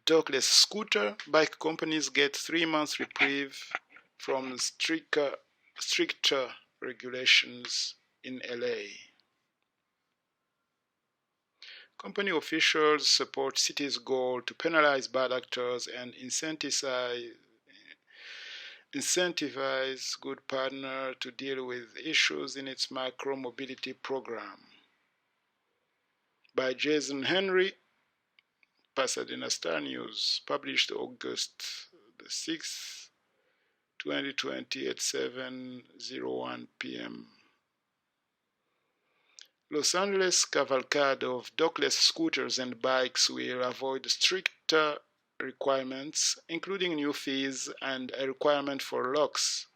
Dockless scooter, bike companies get 3 months reprieve from stricter regulations in LA. Company officials support city's goal to penalize bad actors and incentivize good partners to deal with issues in its micro-mobility program. By Jason Henry, Pasadena Star News, published August the 6th, 2020 at 7:01 p.m. Los Angeles cavalcade of dockless scooters and bikes will avoid stricter requirements, including new fees and a requirement for locks,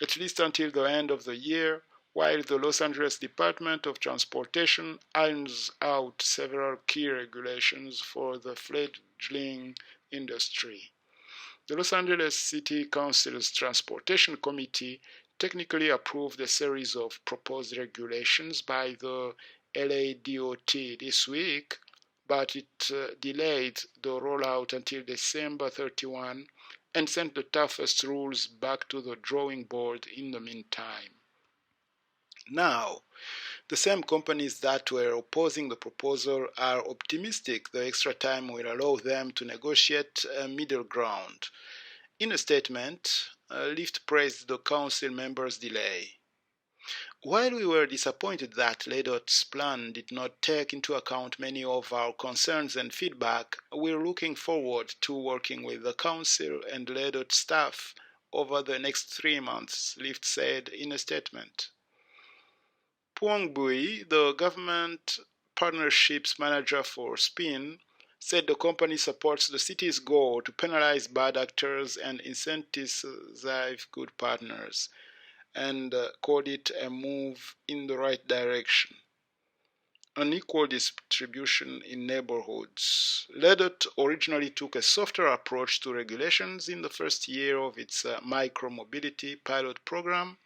at least until the end of the year, while the Los Angeles Department of Transportation irons out several key regulations for the fledgling industry. The Los Angeles City Council's Transportation Committee technically approved a series of proposed regulations by the LADOT this week, but it delayed the rollout until December 31 and sent the toughest rules back to the drawing board in the meantime. Now, the same companies that were opposing the proposal are optimistic the extra time will allow them to negotiate a middle ground. In a statement, Lyft praised the council members' delay. While we were disappointed that LADOT's plan did not take into account many of our concerns and feedback, we're looking forward to working with the council and LADOT staff over the next 3 months, Lyft said in a statement. Puong Bui, the government partnerships manager for SPIN, said the company supports the city's goal to penalize bad actors and incentivize good partners, and called it a move in the right direction. Unequal distribution in neighborhoods. LADOT originally took a softer approach to regulations in the first year of its micro-mobility pilot program,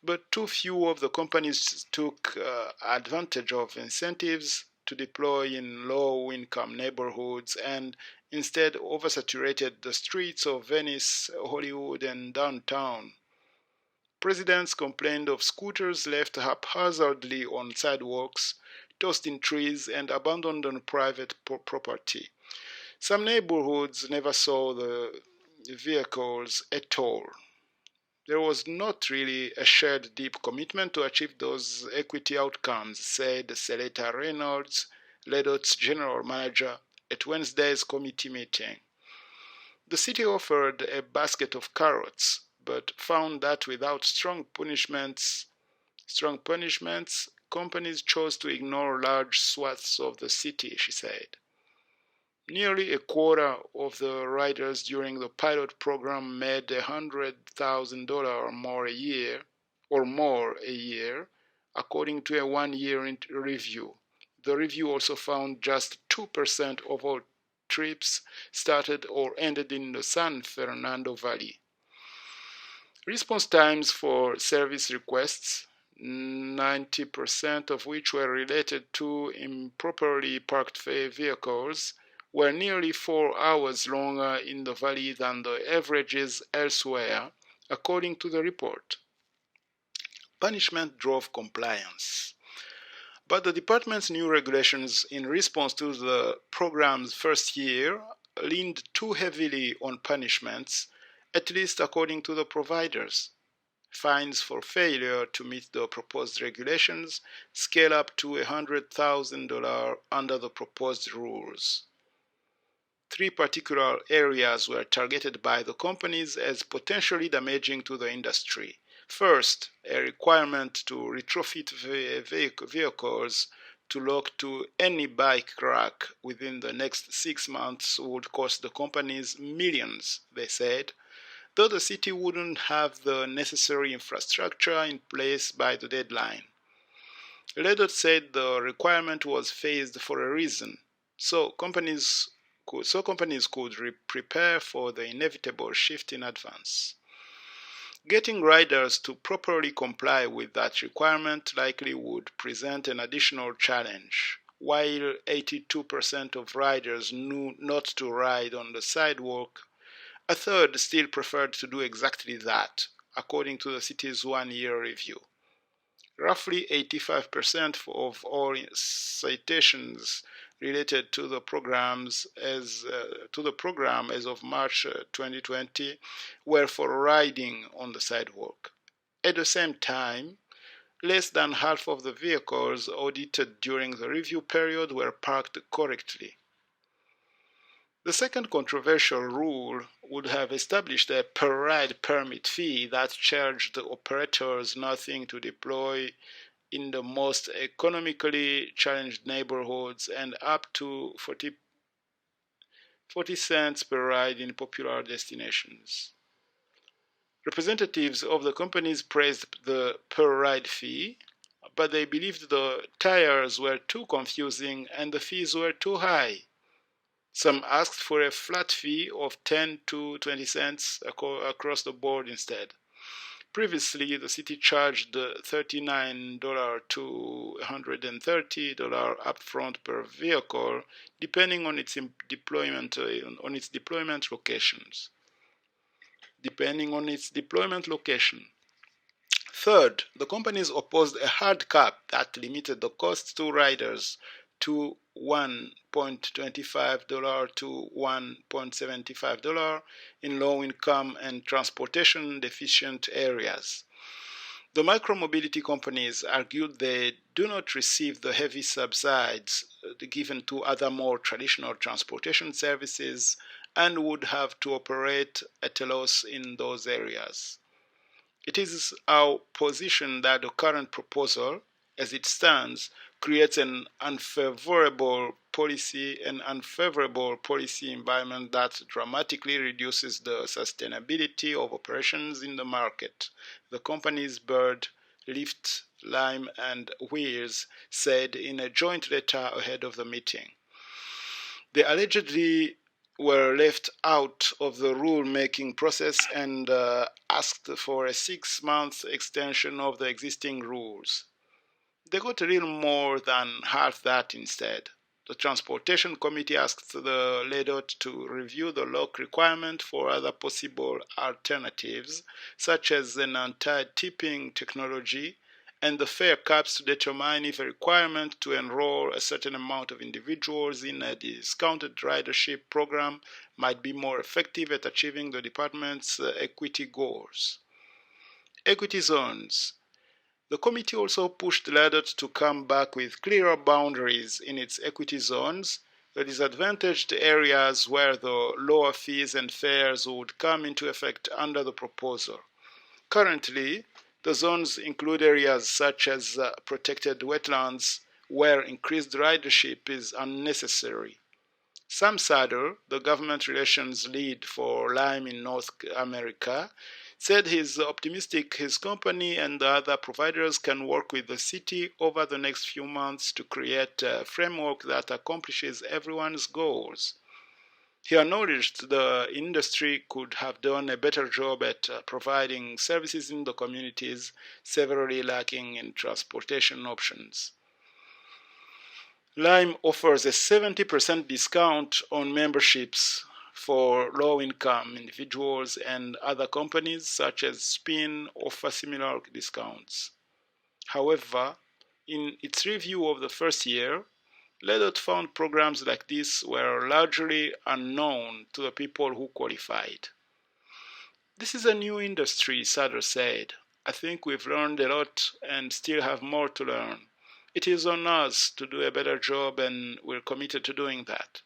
but too few of the companies took advantage of incentives to deploy in low-income neighborhoods and instead oversaturated the streets of Venice, Hollywood, and downtown. Residents complained of scooters left haphazardly on sidewalks, tossed in trees, and abandoned on private property. Some neighborhoods never saw the vehicles at all. There was not really a shared deep commitment to achieve those equity outcomes, said Seleta Reynolds, LADOT's general manager, at Wednesday's committee meeting. The city offered a basket of carrots, but found that without strong punishments, companies chose to ignore large swaths of the city, she said. Nearly a quarter of the riders during the pilot program made $100,000 or more a year, according to a one-year review. The review also found just 2% of all trips started or ended in the San Fernando Valley. Response times for service requests, 90% of which were related to improperly parked vehicles, were nearly 4 hours longer in the valley than the averages elsewhere, according to the report. Punishment drove compliance. But the department's new regulations in response to the program's first year leaned too heavily on punishments, at least according to the providers. Fines for failure to meet the proposed regulations scale up to $100,000 under the proposed rules. 3 particular areas were targeted by the companies as potentially damaging to the industry. First, a requirement to retrofit vehicles to lock to any bike rack within the next 6 months would cost the companies millions, they said, though the city wouldn't have the necessary infrastructure in place by the deadline. LADOT said the requirement was phased for a reason, so companies could prepare for the inevitable shift in advance. Getting riders to properly comply with that requirement likely would present an additional challenge. while 82% of riders knew not to ride on the sidewalk, a third still preferred to do exactly that, according to the city's one-year review. Roughly 85% of all citations related to the program as of March 2020 were for riding on the sidewalk. At the same time, less than half of the vehicles audited during the review period were parked correctly. The second controversial rule would have established a per-ride permit fee that charged the operators nothing to deploy in the most economically challenged neighborhoods and up to 40 cents per ride in popular destinations. Representatives of the companies praised the per-ride fee, but they believed the tires were too confusing and the fees were too high. Some asked for a flat fee of 10 to 20 cents across the board instead. Previously, the city charged $39 to $130 upfront per vehicle, depending on its deployment locations. Third, the companies opposed a hard cap that limited the cost to riders to $1.25 to $1.75 in low-income and transportation-deficient areas. The micromobility companies argued they do not receive the heavy subsidies given to other more traditional transportation services and would have to operate at a loss in those areas. It is our position that the current proposal, as it stands, creates an unfavorable policy environment that dramatically reduces the sustainability of operations in the market. The companies Bird, Lyft, Lime, and Wheels said in a joint letter ahead of the meeting. They allegedly were left out of the rule-making process and asked for a 6-month extension of the existing rules. They got a little more than half that instead. The Transportation Committee asked the LEDOT to review the lock requirement for other possible alternatives, such as an anti-tipping technology, and the fare caps to determine if a requirement to enroll a certain amount of individuals in a discounted ridership program might be more effective at achieving the department's equity goals. Equity zones. The committee also pushed LEDOT to come back with clearer boundaries in its equity zones, the disadvantaged areas where the lower fees and fares would come into effect under the proposal. Currently, the zones include areas such as protected wetlands where increased ridership is unnecessary. Sam Sadler, the government relations lead for Lime in North America, said he's optimistic his company and the other providers can work with the city over the next few months to create a framework that accomplishes everyone's goals. He acknowledged the industry could have done a better job at providing services in the communities severely lacking in transportation options. Lime offers a 70% discount on memberships for low-income individuals, and other companies such as Spin offer similar discounts. However, in its review of the first year, LEDOT found programs like this were largely unknown to the people who qualified. This is a new industry, Sadler said. I think we've learned a lot and still have more to learn. It is on us to do a better job, and we're committed to doing that.